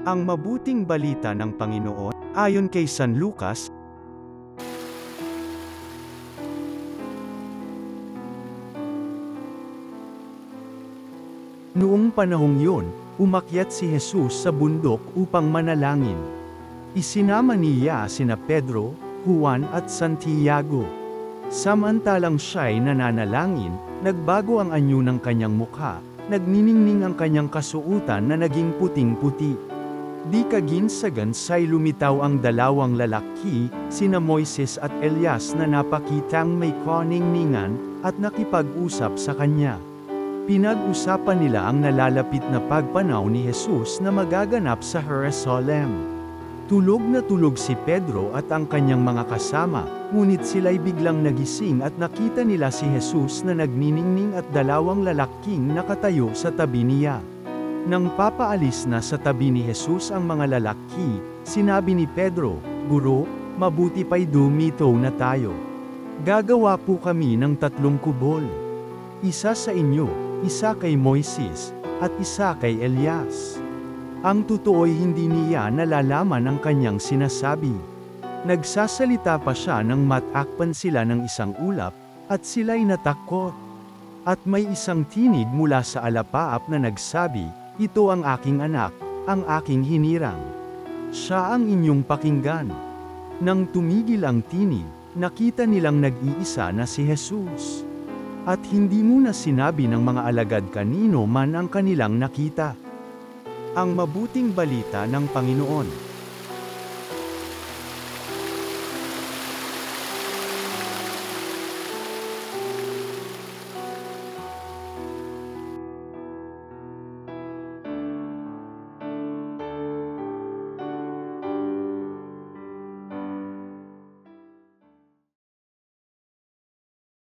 Ang mabuting balita ng Panginoon, ayon kay San Lucas. Noong panahong yun, umakyat si Jesus sa bundok upang manalangin. Isinama niya sina Pedro, Juan at Santiago. Samantalang siya'y nananalangin, nagbago ang anyo ng kanyang mukha, nagniningning ang kanyang kasuotan na naging puting-puti. Di kaginsagan sa'y lumitaw ang dalawang lalaki, sina Moises at Elias na napakitang may kaningningan, at nakipag-usap sa kanya. Pinag-usapan nila ang nalalapit na pagpanaw ni Jesus na magaganap sa Jerusalem. Tulog na tulog si Pedro at ang kanyang mga kasama, ngunit sila'y biglang nagising at nakita nila si Jesus na nagniningning at dalawang lalaking nakatayo sa tabi niya. Nang papaalis na sa tabi ni Jesus ang mga lalaki, sinabi ni Pedro, "Guro, mabuti pa'y dumito na tayo. Gagawa po kami ng 3 kubol. Isa sa inyo, isa kay Moises, at isa kay Elias." Ang totoo'y hindi niya nalalaman ang kanyang sinasabi. Nagsasalita pa siya nang matakpan sila ng isang ulap, at sila'y natakot. At may isang tinig mula sa alapaap na nagsabi, "Ito ang aking anak, ang aking hinirang. Siya ang inyong pakinggan." Nang tumigil ang tinig, nakita nilang nag-iisa na si Jesus. At hindi muna sinabi ng mga alagad kanino man ang kanilang nakita. Ang mabuting balita ng Panginoon.